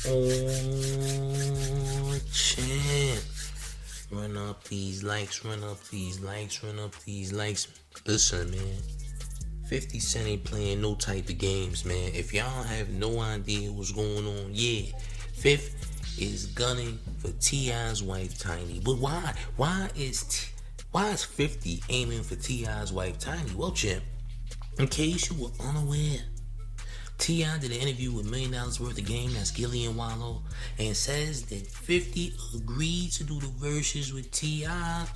Oh, champ. Run up these likes, run up these likes, run up these likes. Listen, man. 50 Cent ain't playing no type of games, man. If y'all have no idea what's going on, yeah. Fifth is gunning for T.I.'s wife, Tiny. But why? Why is 50 aiming for T.I.'s wife, Tiny? Well, champ, in case you were unaware, T.I. did an interview with $1 million worth of game, that's Gillian Wallow, and says that 50 agreed to do the verses with T.I.,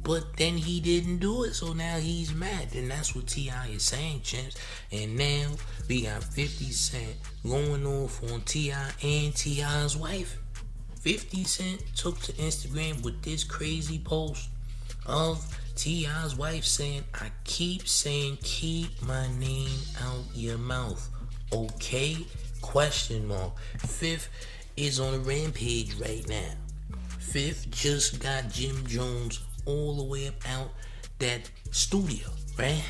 but then he didn't do it, so now he's mad. And that's what T.I. is saying, champs. And now we got 50 Cent going off on T.I. and T.I.'s wife. 50 Cent took to Instagram with this crazy post of T.I.'s wife saying, I keep saying keep my name out your mouth. Okay? Question mark. Fifth is on a rampage right now. Fifth just got Jim Jones all the way up out that studio, right?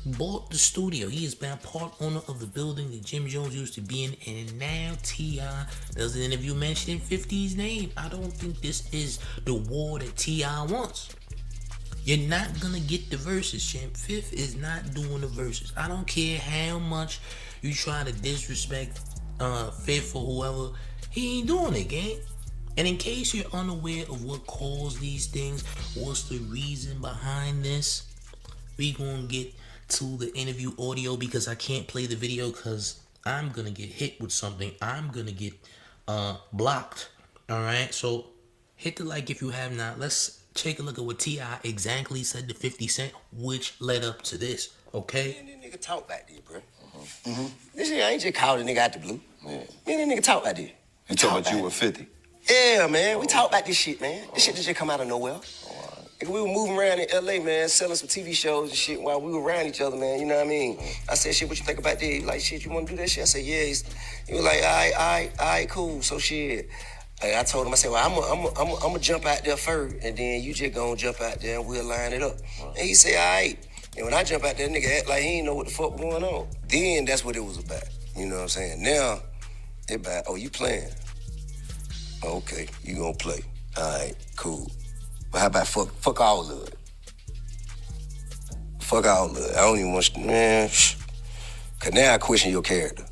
Bought the studio. He is now part owner of the building that Jim Jones used to be in, and now T.I. does an interview mentioning 50's name. I don't think this is the war that T.I. wants. You're not gonna get the verses, champ. Fifth is not doing the verses. I don't care how much you try to disrespect Fifth or whoever. He ain't doing it, gang. And in case you're unaware of what caused these things, what's the reason behind this, we gonna get to the interview audio because I can't play the video because I'm gonna get hit with something. I'm gonna get blocked. All right, so hit the like if you have not. Let's take a look at what T.I. exactly said to 50 Cent, which led up to this, okay? Man, this nigga talk back there, bro. This nigga ain't just called a nigga out the blue. Yeah. Man, this nigga talk back there. You talking about you were 50? Yeah, man. We talk about this shit, man. This shit just come out of nowhere. Nigga, we were moving around in L.A., man, selling some TV shows and shit while we were around each other, man. You know what I mean? I said, shit, what you think about that? He like, shit, you want to do that shit? I said, yeah. He was like, all right, cool. So shit. I told him, I said, well, I'm gonna jump out there first, and then you just gonna jump out there and we'll line it up. And he said, all right. And when I jump out there, nigga act like he ain't know what the fuck was going on. Then that's what it was about. You know what I'm saying? Now, it about, oh, you playing? Okay, you gonna play. All right, cool. But how about fuck all of it? Fuck all of it. I don't even want to, man, cause now I question your character.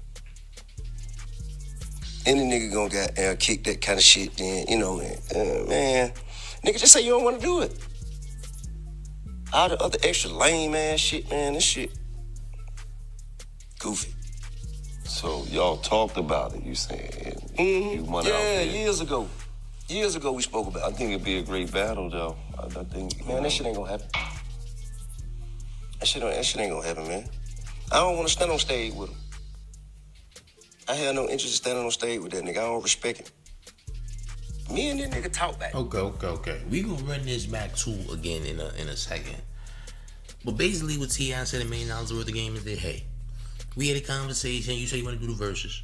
Any nigga gonna get kick that kind of shit, then, you know, man, nigga, just say you don't want to do it. All the other extra lame ass shit, man, this shit goofy. So y'all talked about it, you saying? You went out Yeah, there. years ago. Years ago we spoke about I it. think it'd be a great battle, though. I think, Man, that shit ain't gonna happen. That shit ain't gonna happen, man. I don't want to stand on stage with him. I have no interest in standing on stage with that nigga. I don't respect him. Me and that nigga talk back. Okay. We gonna run this back too again in a second. But basically what T.I. said $1 million worth of game is that, hey, we had a conversation, you said you want to do the verses.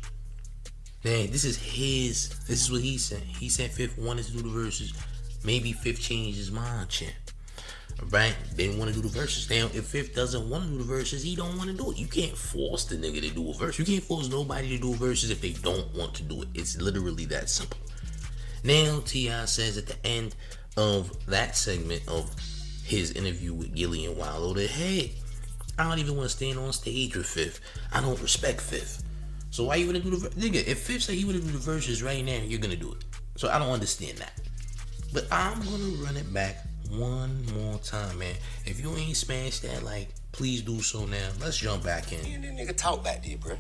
Man, this is what he said. He said Fifth wanted to do the verses. Maybe Fifth changed his mind, champ. Right? They didn't want to do the verses. Now, if Fifth doesn't want to do the verses, he don't want to do it. You can't force the nigga to do a verse. You can't force nobody to do verses if they don't want to do it. It's literally that simple. Now, T.I. says at the end of that segment of his interview with Gillian Wallow that, hey, I don't even want to stand on stage with Fifth. I don't respect Fifth. So why you gonna do the verses? Nigga, if Fifth say he wanna do the verses right now, you're gonna do it. So I don't understand that. But I'm gonna run it back one more time, man. If you ain't smashed that like, please do so now. Let's jump back in. Me and that nigga talk back there, bro.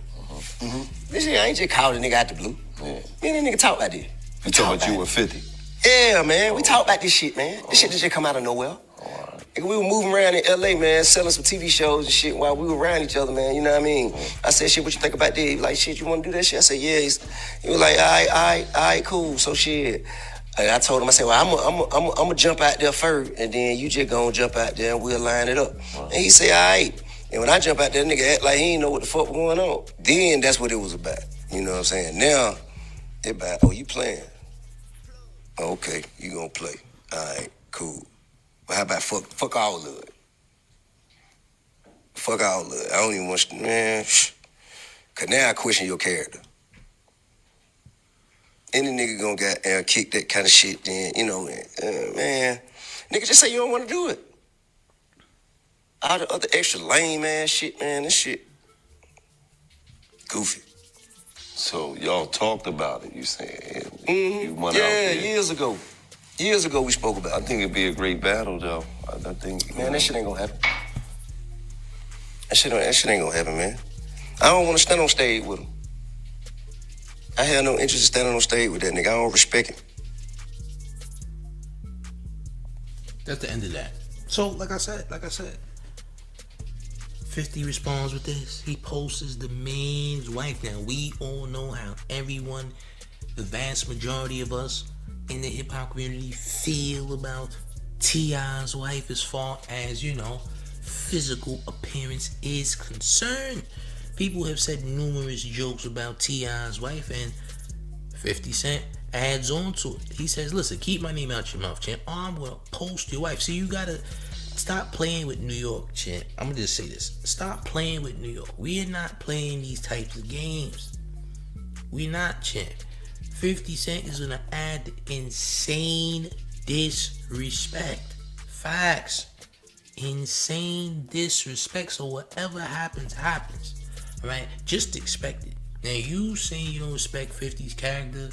This nigga ain't just called a nigga out the blue. Yeah. Me and that nigga talk back there. You talking about you were 50? Yeah, man. We talk about this shit, man. This shit just come out of nowhere. Nigga, we were moving around in L.A., man, selling some TV shows and shit while we were around each other, man. You know what I mean? I said, shit, what you think about that? He like, shit, you want to do that shit? I said, yeah. He was like, all right, cool. So shit. I told him, I said, well, I'm gonna jump out there first, and then you just gonna jump out there and we'll line it up. And he said, all right. And when I jump out there, nigga act like he ain't know what the fuck was going on. Then that's what it was about. You know what I'm saying? Now, it about, oh, you playing? Okay, you gonna play. All right, cool. But how about fuck all of it? Fuck all of it. I don't even want to, man, cause now I question your character. any nigga gonna get kick that kind of shit, then, you know, man, nigga, just say you don't want to do it. All the other extra lame ass shit, man, this shit goofy. So y'all talked about it, you saying? You went Yeah, out there. years ago. Years ago we spoke about I it. think it'd be a great battle, though. I think. Man, that shit ain't gonna happen. That shit ain't gonna happen, man. I don't want to stand on stage with him. I have no interest in standing on stage with that nigga. I don't respect him. That's the end of that. So, like I said, 50 responds with this. He posts the man's wife. Now, we all know how everyone, the vast majority of us in the hip hop community, feel about T.I.'s wife as far as, you know, physical appearance is concerned. People have said numerous jokes about T.I.'s wife, and 50 Cent adds on to it. He says, listen, keep my name out your mouth, champ. I'm gonna post your wife. See, you gotta stop playing with New York, champ. I'm gonna just say this. Stop playing with New York. We are not playing these types of games. We're not, champ. 50 Cent is gonna add insane disrespect. Facts. Insane disrespect. So whatever happens, happens. Alright? Just expect it. Now, you saying you don't respect 50's character,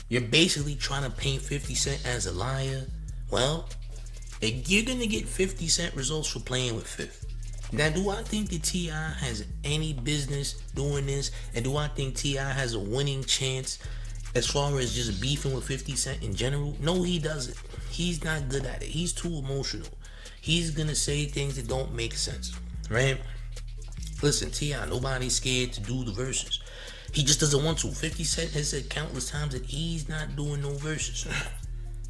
you're basically trying to paint 50 Cent as a liar. Well, if you're gonna get 50 Cent results for playing with Fifth. Now, do I think that T.I. has any business doing this? And do I think T.I. has a winning chance as far as just beefing with 50 Cent in general? No, he doesn't. He's not good at it. He's too emotional. He's gonna say things that don't make sense, right? Listen, T.I., nobody's scared to do the verses. He just doesn't want to. 50 Cent has said countless times that he's not doing no verses.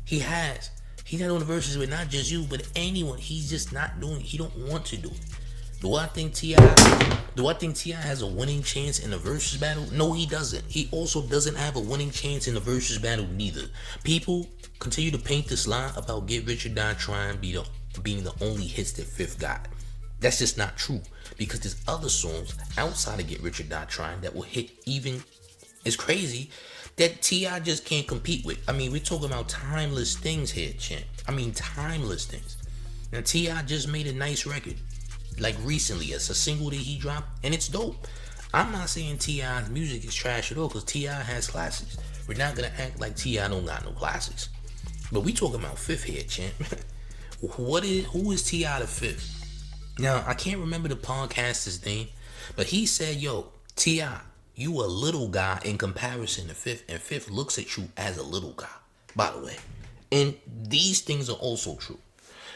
He has. He's not doing the verses with not just you, but anyone. He's just not doing it. He don't want to do it. Do I think T.I. has a winning chance in the versus battle? No, he doesn't. He also doesn't have a winning chance in the versus battle neither. People continue to paint this lie about Get Rich or Die Trying being the only hits that Fifth got. That's just not true, because there's other songs outside of Get Rich or Die Trying that will hit even as crazy that T.I. just can't compete with. I mean, we're talking about timeless things here, champ. I mean, timeless things. Now, T.I. just made a nice record, like recently. It's a single that he dropped, and it's dope. I'm not saying T.I.'s music is trash at all, because T.I. has classics. We're not going to act like T.I. don't got no classics. But we talking about Fifth here, champ. Who is T.I. the Fifth? Now, I can't remember the podcaster's name, but he said, yo, T.I., you a little guy in comparison to Fifth, and Fifth looks at you as a little guy, by the way. And these things are also true.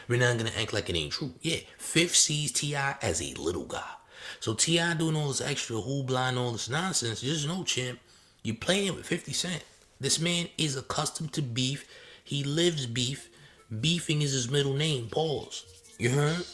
We're not going to act like it ain't true. Yeah, Fifth sees T.I. as a little guy. So T.I. doing all this extra hoopla and all this nonsense, just know, champ, you're playing with 50 Cent. This man is accustomed to beef. He lives beef. Beefing is his middle name, pause. You heard?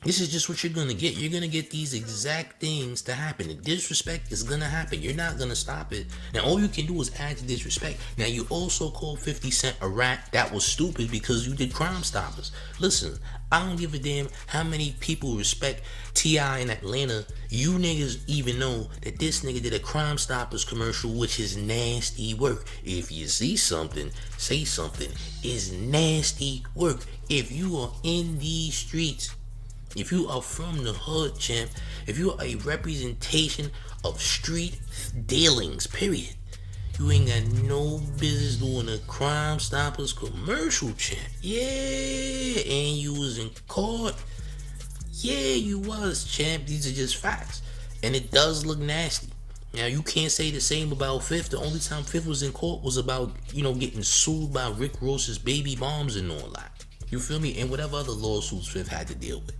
This is just what you're going to get. You're going to get these exact things to happen. The disrespect is going to happen. You're not going to stop it. Now, all you can do is add to disrespect. Now, you also called 50 Cent a rat. That was stupid because you did Crime Stoppers. Listen, I don't give a damn how many people respect T.I. in Atlanta. You niggas even know that this nigga did a Crime Stoppers commercial, which is nasty work. If you see something, say something. It's nasty work. If you are in these streets, if you are from the hood, champ, if you are a representation of street dealings, period, you ain't got no business doing a Crime Stoppers commercial, champ. Yeah, and you was in court. Yeah, you was, champ. These are just facts. And it does look nasty. Now, you can't say the same about Fifth. The only time Fifth was in court was about, getting sued by Rick Ross's baby moms and all that. You feel me? And whatever other lawsuits Fifth had to deal with.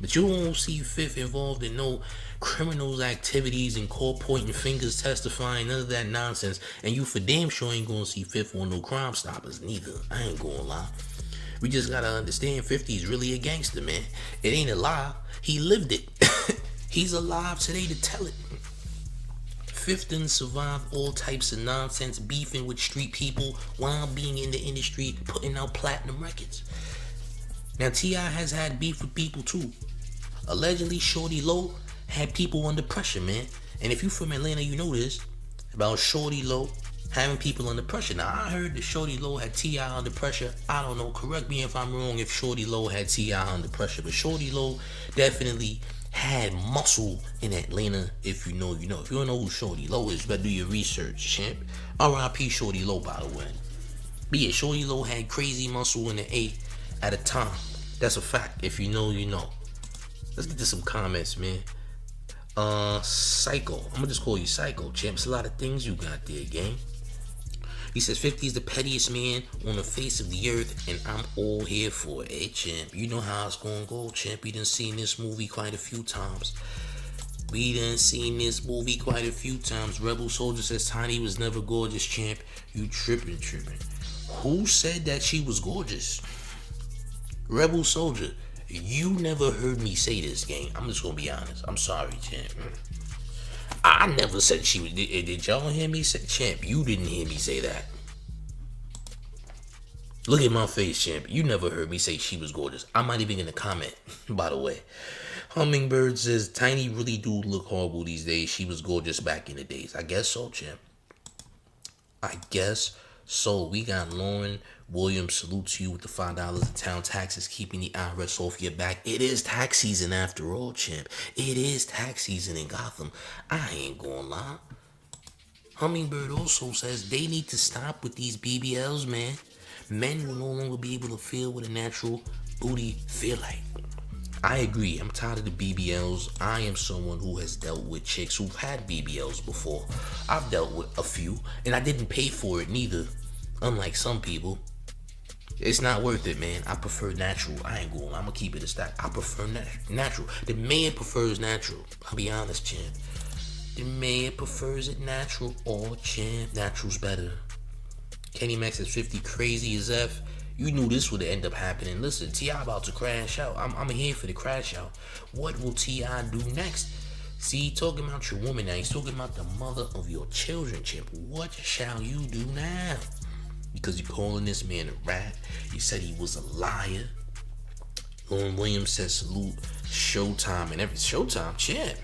But you won't see Fifth involved in no criminals activities and court pointing fingers, testifying, none of that nonsense. And you for damn sure ain't gonna see Fifth on no Crime Stoppers neither. I ain't gonna lie. We just gotta understand 50 is really a gangster, man. It ain't a lie. He lived it. He's alive today to tell it. Fifth done survived all types of nonsense, beefing with street people while being in the industry, putting out platinum records. Now, T.I. has had beef with people too. Allegedly, Shorty Low had people under pressure, man. And if you from Atlanta, you know this about Shorty Low having people under pressure. Now, I heard that Shorty Low had T.I. under pressure. I don't know. Correct me if I'm wrong if Shorty Low had T.I. under pressure. But Shorty Low definitely had muscle in Atlanta. If you know, you know. If you don't know who Shorty Low is, you better do your research, champ. R.I.P. Shorty Low, by the way. But yeah, Shorty Low had crazy muscle in the A at a time. That's a fact. If you know, you know. Let's get to some comments, man. Psycho. I'm gonna just call you Psycho, champ. It's a lot of things you got there, gang. He says 50 is the pettiest man on the face of the earth, and I'm all here for it. Hey, champ, you know how it's gonna go, champ. We done seen this movie quite a few times. Rebel Soldier says Tiny was never gorgeous, champ. You tripping. Who said that she was gorgeous? Rebel Soldier, you never heard me say this, gang. I'm just gonna be honest. I'm sorry, champ. I never said she was. Did y'all hear me say, champ? You didn't hear me say that. Look at my face, champ. You never heard me say she was gorgeous. I'm not even gonna comment, by the way. Hummingbird says Tiny really do look horrible these days. She was gorgeous back in the days. I guess so, champ. I guess so. We got Lauren Williams. Salute to you with the $5 of town taxes, keeping the IRS off your back. It is tax season after all, champ. It is tax season in Gotham. I ain't gonna lie. Hummingbird also says they need to stop with these BBLs, man. Men will no longer be able to feel what a natural booty feel like. I agree. I'm tired of the BBLs. I am someone who has dealt with chicks who've had BBLs before. I've dealt with a few, and I didn't pay for it neither. Unlike some people. It's not worth it, man. I prefer natural. I ain't going. I'm gonna keep it a stack. I prefer natural. The man prefers natural. I'll be honest, champ. The man prefers it natural. Oh, champ. Natural's better. Kenny Max is 50 crazy as F. You knew this would end up happening. Listen, T.I. about to crash out. I'm here for the crash out. What will T.I. do next? See, talking about your woman now. He's talking about the mother of your children, champ. What shall you do now? Because you're calling this man a rat. You said he was a liar. Lauren Williams says salute Showtime and every Showtime, champ.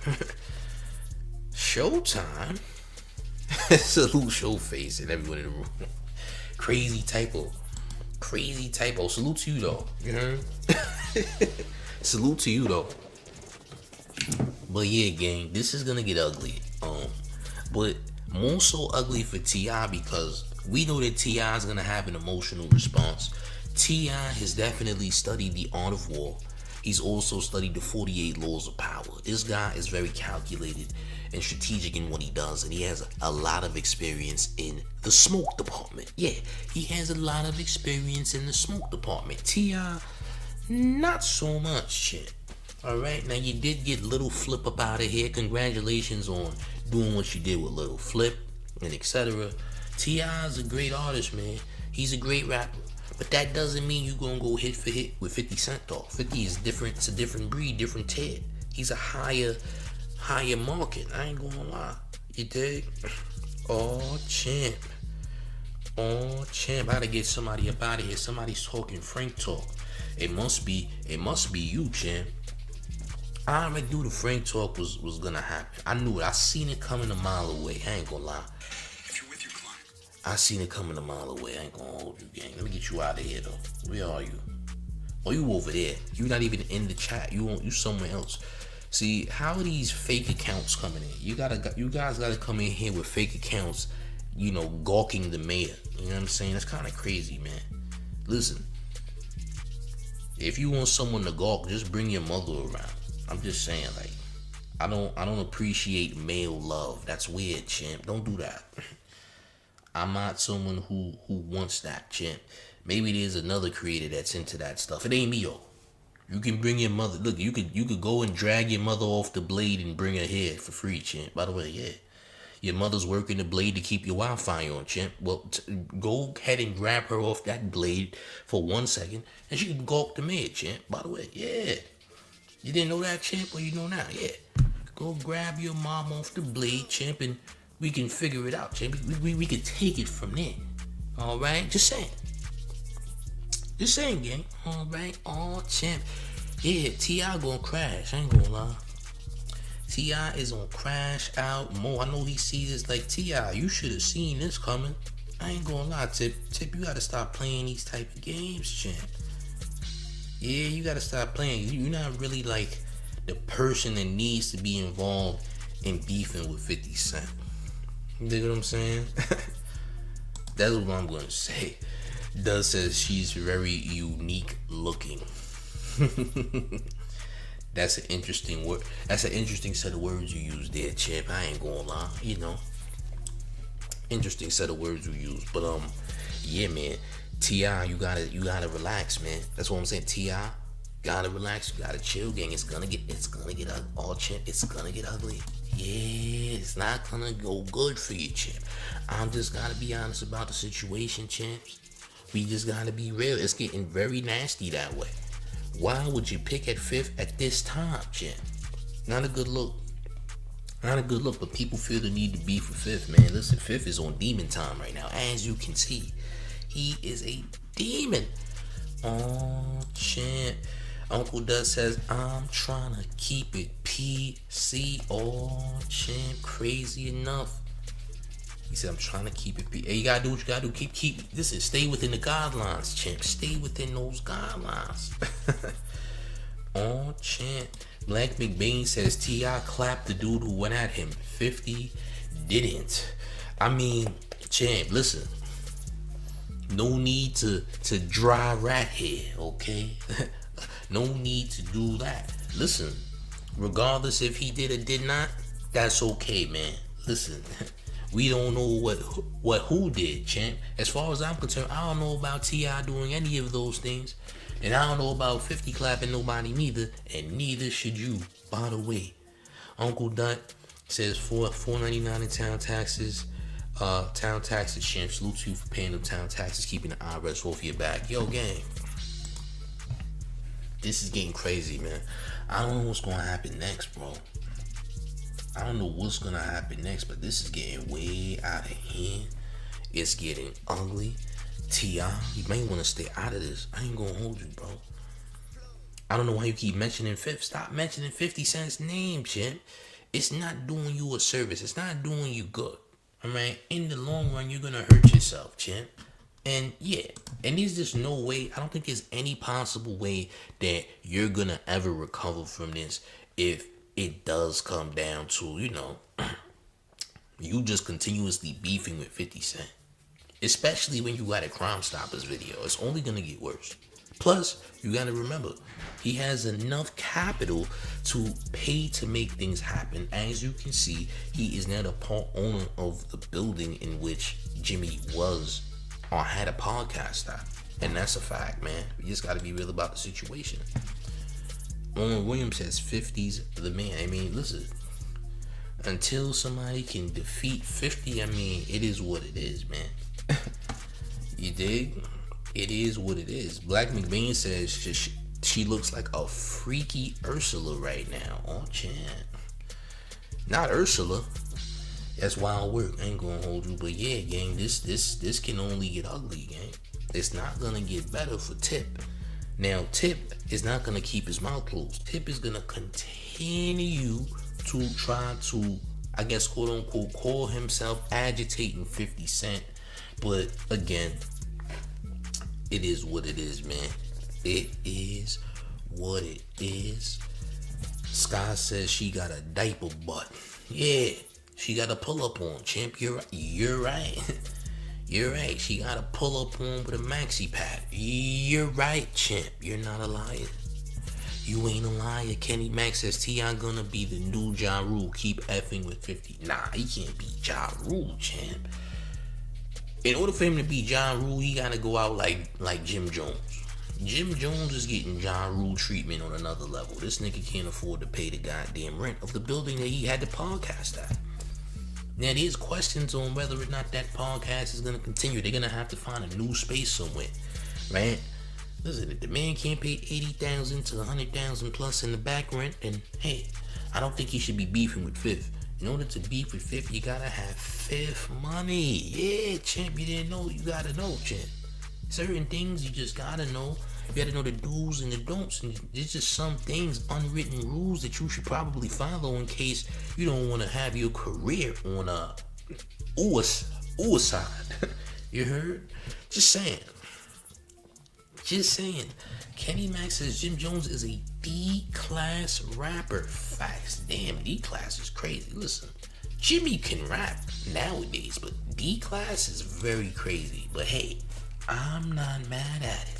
Showtime? Salute Showface and everyone in the room. Crazy typo. Salute to you though. You heard? Salute to you though. But yeah, gang, this is gonna get ugly. But more so ugly for T.I. because we know that T.I. is gonna have an emotional response. T.I. has definitely studied the art of war. He's also studied the 48 laws of power. This guy is very calculated and strategic in what he does, and he has a lot of experience in the smoke department. Yeah, he has a lot of experience in the smoke department. T.I., not so much shit. Alright, now you did get Little Flip up out of here. Congratulations on doing what you did with Little Flip and etc. T.I. is a great artist, man. He's a great rapper. But that doesn't mean you're gonna go hit for hit with 50 Cent though. 50 is different. It's a different breed, different tier. He's a higher market. I ain't gonna lie. You dig? Oh, champ. I gotta get somebody up out of here. Somebody's talking Frank talk. It must be you, champ. I already knew the Frank talk was gonna happen. I knew it. I seen it coming a mile away. I ain't gonna lie. I seen it coming a mile away. I ain't gonna hold you, gang. Let me get you out of here, though. Where are you? Oh, you over there. You not even in the chat. You somewhere else. See, how are these fake accounts coming in? You guys gotta come in here with fake accounts, you know, gawking the mayor. You know what I'm saying? That's kind of crazy, man. Listen, if you want someone to gawk, just bring your mother around. I'm just saying, like, I don't appreciate male love. That's weird, champ. Don't do that. I'm not someone who wants that, champ. Maybe there's another creator that's into that stuff. It ain't me, though. You can bring your mother. Look, you could go and drag your mother off the blade and bring her here for free, champ. By the way, yeah. Your mother's working the blade to keep your Wi-Fi on, champ. Well, go ahead and grab her off that blade for 1 second, and she can gawk the maid, champ. By the way, yeah. You didn't know that, champ? Well, you know now, yeah. Go grab your mom off the blade, champ, and we can figure it out, champ. We can take it from there. All right? Just saying. Just saying, gang. All right? Oh, champ. Yeah, T.I. gonna crash. I ain't gonna lie. T.I. is on Crash Out More. I know he sees this like, T.I., you should have seen this coming. I ain't gonna lie, Tip, you gotta stop playing these type of games, champ. Yeah, you gotta stop playing. You're not really like the person that needs to be involved in beefing with 50 Cent. You dig what I'm saying? That's what I'm gonna say. Does says she's very unique looking. That's an interesting word. That's an interesting set of words you use there, champ. I ain't gonna lie, you know. Interesting set of words you use. But yeah, man. T.I., you gotta relax, man. That's what I'm saying. T.I., gotta relax, you gotta chill, gang. It's gonna get all champ. It's gonna get ugly. Yeah, it's not gonna go good for you, champ. I'm just gotta be honest about the situation, champs. We just gotta be real. It's getting very nasty that way. Why would you pick at 5th at this time, champ? Not a good look. Not a good look, but people feel the need to beef for 5th, man. Listen, 5th is on demon time right now, as you can see. He is a demon. Oh, champ. Uncle Dud says, I'm trying to keep it PC. Oh, champ, crazy enough. He said, I'm trying to keep it PC. Hey, you gotta do what you gotta do. Keep. Listen, stay within the guidelines, champ. Stay within those guidelines. Oh, champ. Black McBain says, T.I. clapped the dude who went at him. 50 didn't. I mean, champ, listen. No need to dry rat here, okay? No need to do that. Listen, regardless if he did or did not, that's okay, man. Listen, we don't know what who did, champ. As far as I'm concerned, I don't know about T.I. doing any of those things. And I don't know about 50 clapping nobody neither. And neither should you, by the way. Uncle Dut says $4.99 in town taxes. Town taxes, champ. Salute to you for paying them town taxes, keeping the IRS off your back. Yo, gang. This is getting crazy, man. I don't know what's gonna happen next, bro. I don't know what's gonna happen next, but this is getting way out of hand. It's getting ugly. T.I., you may want to stay out of this. I ain't gonna hold you, bro. I don't know why you keep mentioning 5th. Stop mentioning 50 Cent's name, champ. It's not doing you a service. It's not doing you good. Alright? In the long run, you're gonna hurt yourself, champ. And yeah, and there's just no way, I don't think there's any possible way that you're gonna ever recover from this if it does come down to, you know, you just continuously beefing with 50 Cent. Especially when you got a Crime Stoppers video. It's only gonna get worse. Plus, you gotta remember, he has enough capital to pay to make things happen. As you can see, he is now the part owner of the building in which Jimmy was or had a podcast at. And that's a fact, man. We just gotta be real about the situation. Owen Williams says 50's the man. I mean, listen, until somebody can defeat 50, I mean, it is what it is, man. You dig? It is what it is. Black McBain says she looks like a freaky Ursula right now. Oh, champ. Not Ursula. That's wild work. I ain't gonna hold you, but yeah, gang, this can only get ugly, gang. It's not gonna get better for Tip. Now, Tip is not gonna keep his mouth closed. Tip is gonna continue to try to, I guess, quote unquote, call himself agitating 50 Cent. But again, it is what it is, man. It is what it is. Sky says she got a diaper butt. Yeah, she got a pull up on, champ. You're right. You're right. She got a pull up on with a maxi pad. You're right, champ. You're not a liar. You ain't a liar. Kenny Max says T.I. gonna be the new Ja Rule. Keep effing with 50. Nah, he can't be Ja Rule, champ. In order for him to be Ja Rule, he gotta go out like Jim Jones. Jim Jones is getting Ja Rule treatment on another level. This nigga can't afford to pay the goddamn rent of the building that he had the podcast at. Now, there's questions on whether or not that podcast is gonna continue. They're gonna have to find a new space somewhere, right? Listen, if the man can't pay $80,000 to $100,000 plus in the back rent, then hey, I don't think he should be beefing with 5th. In order to beef with 5th, you gotta have 5th money. Yeah, champ, you didn't know, you gotta know, champ. Certain things you just gotta know You gotta know the do's and the don'ts, and there's just some things, unwritten rules that you should probably follow in case you don't want to have your career on a suicide. You heard? Just saying. Just saying. Kenny Max says Jim Jones is a D-class rapper. Facts. Damn, D-class is crazy. Listen, Jimmy can rap nowadays, but D-class is very crazy. But hey, I'm not mad at it.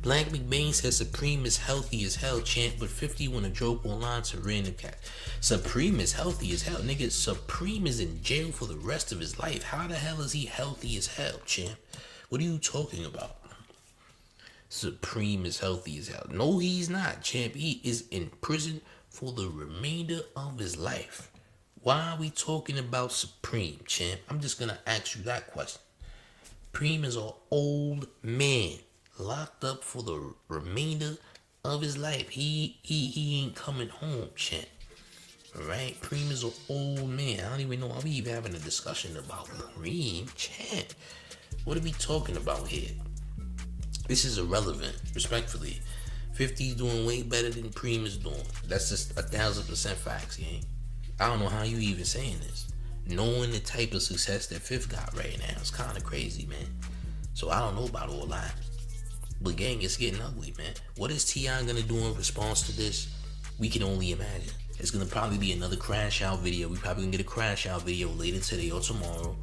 Black McBain says Supreme is healthy as hell, champ, but 50 want to joke online to random cat. Supreme is healthy as hell. Nigga, Supreme is in jail for the rest of his life. How the hell is he healthy as hell, champ? What are you talking about? Supreme is healthy as hell. No, he's not, champ. He is in prison for the remainder of his life. Why are we talking about Supreme, champ? I'm just gonna ask you that question. Supreme is an old man locked up for the remainder of his life. He ain't coming home, champ. Alright? Preem is an old man. I don't even know why we even having a discussion about Preem, champ. What are we talking about here? This is irrelevant, respectfully. 50's doing way better than Preem is doing. That's just 1,000% facts, gang. I don't know how you even saying this. Knowing the type of success that Fifth got right now is kind of crazy, man. So I don't know about all that. But gang, it's getting ugly, man. What is T.I. gonna do in response to this? We can only imagine. It's gonna probably be another crash out video. We probably gonna get a crash out video later today or tomorrow.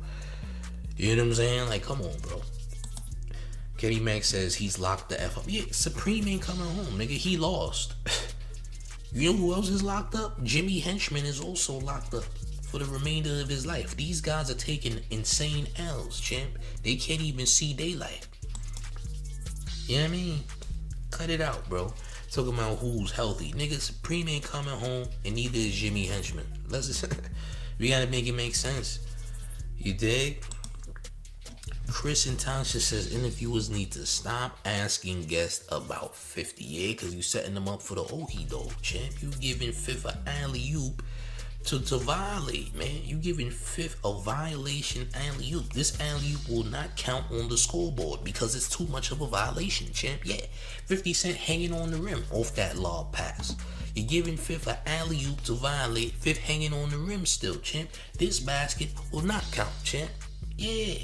You know what I'm saying? Like, come on, bro. Kenny Max says he's locked the F up. Yeah, Supreme ain't coming home, nigga. He lost. You know who else is locked up? Jimmy Henchman is also locked up for the remainder of his life. These guys are taking insane L's, champ. They can't even see daylight. You know what I mean? Cut it out, bro. Talking about who's healthy. Nigga, Supreme ain't coming home, and neither is Jimmy Henchman. Let's just, we gotta make it make sense. You dig? Chris in Township says interviewers need to stop asking guests about 58 because you setting them up for the Okie doke, champ. You giving Fifth an alley-oop to violate, man. You giving Fifth a violation alley-oop. This alley-oop will not count on the scoreboard because it's too much of a violation, champ. Yeah, 50 Cent hanging on the rim off that lob pass. You're giving Fifth an alley-oop to violate. Fifth hanging on the rim still, champ. This basket will not count, champ. Yeah,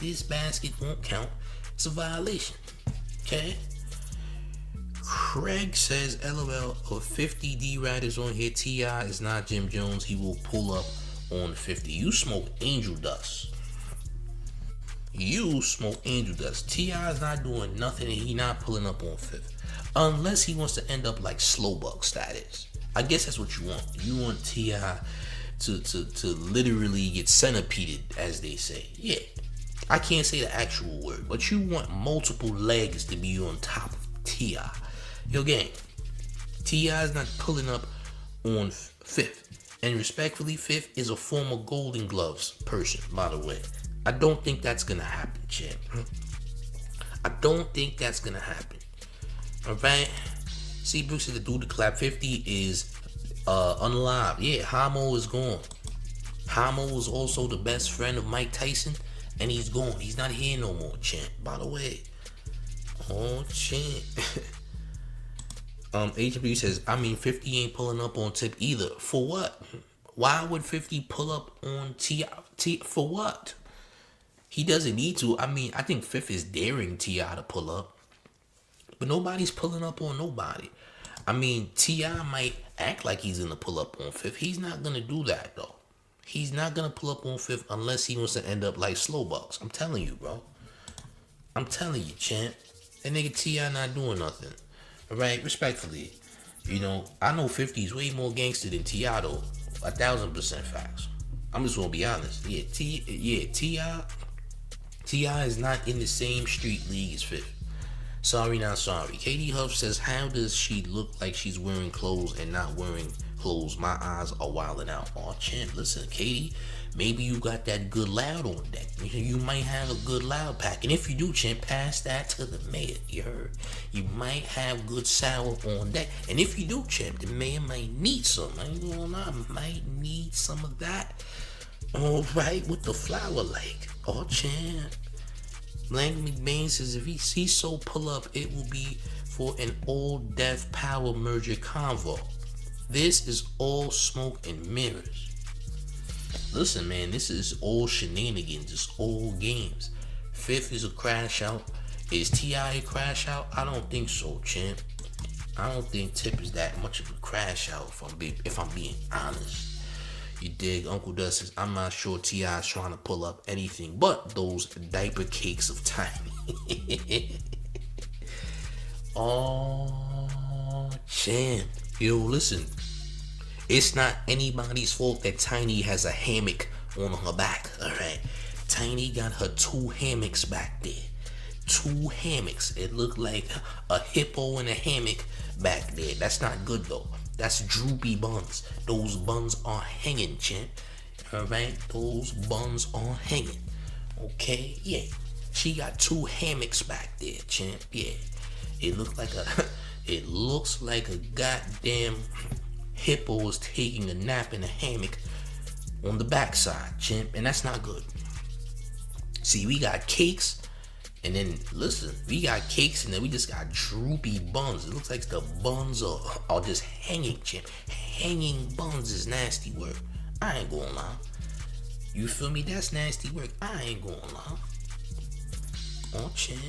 this basket won't count. It's a violation, okay? Craig says, LOL, of 50 D-Riders on here, T.I. is not Jim Jones. He will pull up on 50. You smoke angel dust. You smoke angel dust. T.I. is not doing nothing and he not pulling up on Fifth. Unless he wants to end up like Slowbuck status. I guess that's what you want. You want T.I. to literally get centipeded, as they say. Yeah. I can't say the actual word, but you want multiple legs to be on top of T.I. Yo, gang, T.I. is not pulling up on Fifth. And respectfully, Fifth is a former Golden Gloves person, by the way. I don't think that's gonna happen, champ. I don't think that's gonna happen. Alright? See, Brooks said the dude to clap 50 is unalive. Yeah, Hamo is gone. Hamo was also the best friend of Mike Tyson, and he's gone. He's not here no more, champ. By the way. Oh, champ. HW says, 50 ain't pulling up on Tip either. For what? Why would 50 pull up on T.I.? For what? He doesn't need to. I think Fifth is daring T.I. to pull up. But nobody's pulling up on nobody. T.I. might act like he's gonna pull up on Fifth. He's not gonna do that, though. He's not gonna pull up on Fifth unless he wants to end up like Slowbucks. I'm telling you, bro. I'm telling you, champ. That nigga T.I. not doing nothing. Alright, respectfully. You know, I know 50 is way more gangster than T.I. though. 1,000% facts. I'm just gonna be honest. Yeah, T.I. is not in the same street league as Fifth. Sorry, not sorry. Katie Huff says, how does she look like she's wearing clothes and not wearing clothes? My eyes are wilding out. Oh, champ, listen, Katie, maybe you got that good loud on deck. You might have a good loud pack. And if you do, champ, pass that to the mayor. You heard? You might have good sour on deck. And if you do, champ, the mayor might need some. I ain't gonna lie, might need some of that. All right, with the flower like. Oh, champ. Blank McBain says if he so pull up, it will be for an old death power merger convo. This is all smoke and mirrors. Listen, man, this is old shenanigans. It's old games. Fifth is a crash out. Is T.I. a crash out? I don't think so, champ. I don't think Tip is that much of a crash out if I'm being honest. You dig? Uncle Dust says, I'm not sure T.I. is trying to pull up anything but those diaper cakes of Tiny. Oh, champ. Yo, listen. It's not anybody's fault that Tiny has a hammock on her back, alright? Tiny got her 2 hammocks back there. 2 hammocks. It looked like a hippo in a hammock back there. That's not good though. That's droopy buns. Those buns are hanging, champ. Alright? Those buns are hanging. Okay? Yeah. She got 2 hammocks back there, champ. Yeah. It looks like a goddamn hippo was taking a nap in a hammock on the backside, champ. And that's not good. See, we got cakes. And then, listen, we got cakes and then we just got droopy buns. It looks like the buns are just hanging, champ. Hanging buns is nasty work. I ain't gonna lie. You feel me? That's nasty work. I ain't gonna lie. Oh, champ.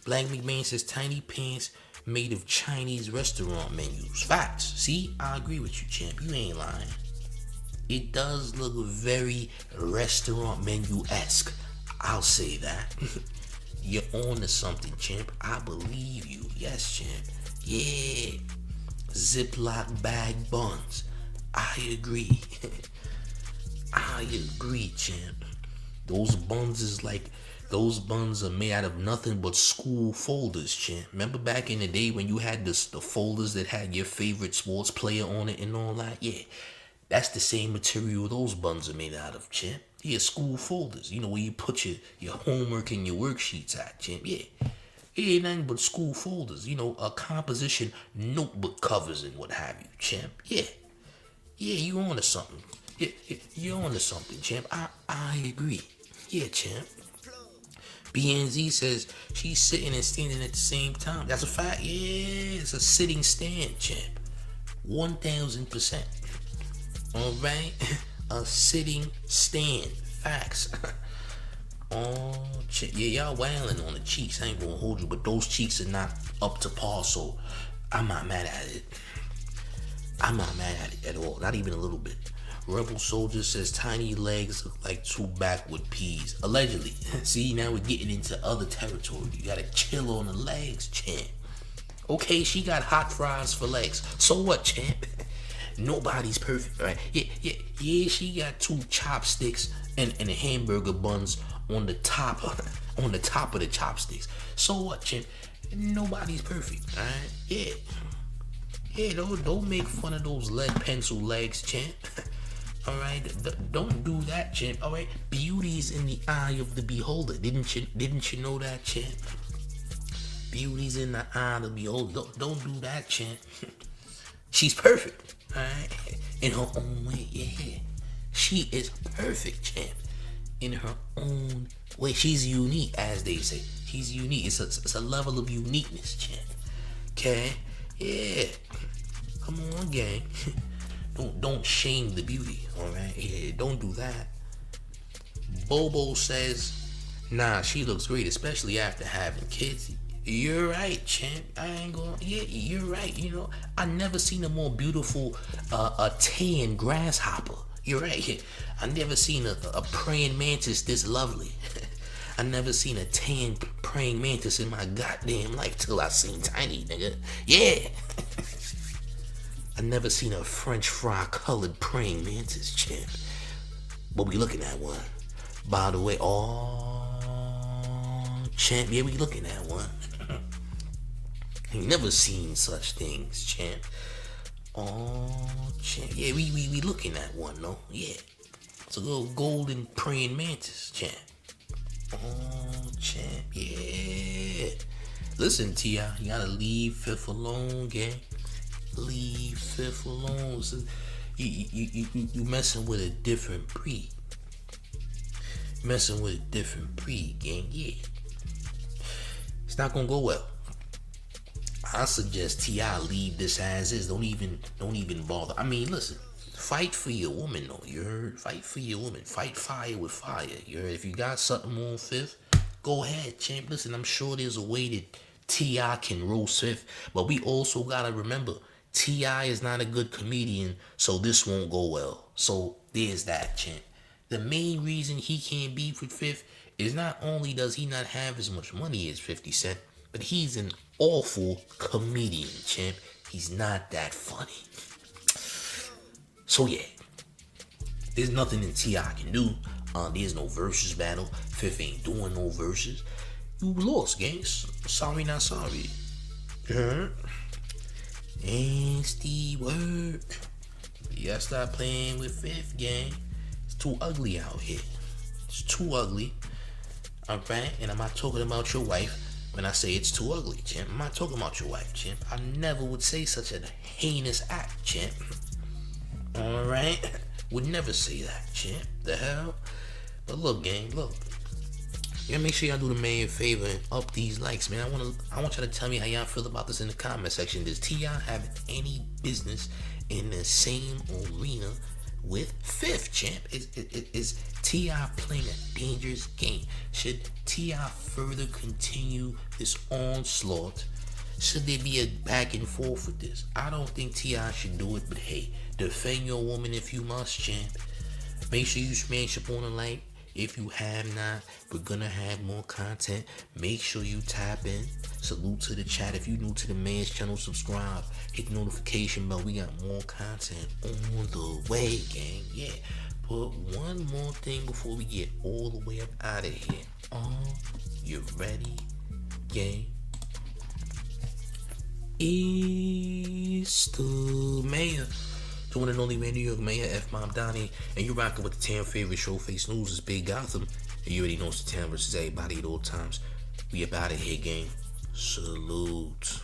Black McMahon says tiny pants made of Chinese restaurant menus. Facts. See, I agree with you, champ. You ain't lying. It does look very restaurant menu-esque. I'll say that. You're on to something, champ. I believe you. Yes, champ. Yeah. Ziploc bag buns. I agree. I agree, champ. Those buns are made out of nothing but school folders, champ. Remember back in the day when you had the folders that had your favorite sports player on it and all that? Yeah. That's the same material those buns are made out of, champ. Yeah, school folders. You know, where you put your homework and your worksheets at, champ. Yeah. It ain't nothing but school folders. You know, a composition notebook covers and what have you, champ. Yeah. Yeah, you on to something. Yeah, you're on to something, champ. I agree. Yeah, champ. BNZ says she's sitting and standing at the same time. That's a fact. Yeah, it's a sitting stand, champ. 1000%. Alright? A sitting stand. Facts. Oh, yeah, y'all wailing on the cheeks. I ain't gonna hold you, but those cheeks are not up to par, so I'm not mad at it. I'm not mad at it at all. Not even a little bit. Rebel Soldier says tiny legs look like 2 backward peas. Allegedly. See, now we're getting into other territory. You gotta chill on the legs, champ. Okay, she got hot fries for legs. So what, champ? Nobody's perfect, right? Yeah, she got 2 chopsticks and hamburger buns on the top of the chopsticks. So what, champ? Nobody's perfect, alright? Yeah, don't make fun of those lead pencil legs, champ. Alright, don't do that, champ. Alright, beauty's in the eye of the beholder. Didn't you know that, champ? Beauty's in the eye of the beholder. Don't do that, champ. She's perfect, alright? In her own way, yeah. She is perfect, champ. In her own way. She's unique, as they say. She's unique. It's a level of uniqueness, champ. Okay? Yeah. Come on, gang. Don't shame the beauty, alright? Yeah, don't do that. Bobo says, nah, she looks great, especially after having kids. You're right, champ. I ain't gonna. Yeah, you're right. You know, I never seen a more beautiful a tan grasshopper. You're right. Yeah. I never seen a praying mantis this lovely. I never seen a tan praying mantis in my goddamn life till I seen Tiny, nigga. Yeah. I never seen a French fry colored praying mantis, champ. But we looking at one. By the way, champ, yeah, we looking at one. Ain't never seen such things, champ. Oh, champ, yeah, we looking at one, though. Yeah, it's a little golden praying mantis, champ. Oh, champ, yeah. Listen, T.I., you gotta leave Fifth alone, gang. Leave Fifth alone. So you messing with a different breed. messing with a different breed, gang. Yeah. It's not gonna go well. I suggest T.I. leave this as is. Don't even bother. I mean, listen. Fight for your woman, though. You heard? Fight for your woman. Fight fire with fire. You heard? If you got something on Fifth, go ahead, champ. Listen, I'm sure there's a way that T.I. can roast Fifth, but we also gotta remember T.I. is not a good comedian, so this won't go well. So there's that, champ. The main reason he can't beef with Fifth is not only does he not have as much money as 50 Cent, but he's an awful comedian, champ. He's not that funny. So yeah, there's nothing that T.I. can do. There's no versus battle. Fifth ain't doing no verses. You lost, gangs. Sorry, not sorry. Nasty word. You gotta stop playing with Fifth, gang. It's too ugly out here. It's too ugly. Alright, and I'm not talking about your wife when I say it's too ugly, champ. I'm not talking about your wife, champ. I never would say such a heinous act, champ. Alright? Would never say that, champ. The hell? But look, gang, look. You gotta make sure y'all do the man a favor and up these likes, man. I want y'all to tell me how y'all feel about this in the comment section. Does T.I. have any business in the same arena with Fifth, champ? Is T.I. playing a dangerous game? Should T.I. further continue this onslaught? Should there be a back and forth with this? I don't think T.I. should do it, but hey, defend your woman if you must, champ. Make sure you smash up on the like. If you have not, we're gonna have more content. Make sure you tap in. Salute to the chat. If you're new to the man's channel, subscribe. Hit the notification bell. We got more content on the way, gang. Yeah. But one more thing before we get all the way up out of here. Are you ready, gang? It's the mayor. The one and only man, New York Mayor F. Mom Donnie, and you're rocking with the town favorite Showface News is Big Gotham. And you already know it's the town versus everybody at all times. We up out of here, gang. Salute.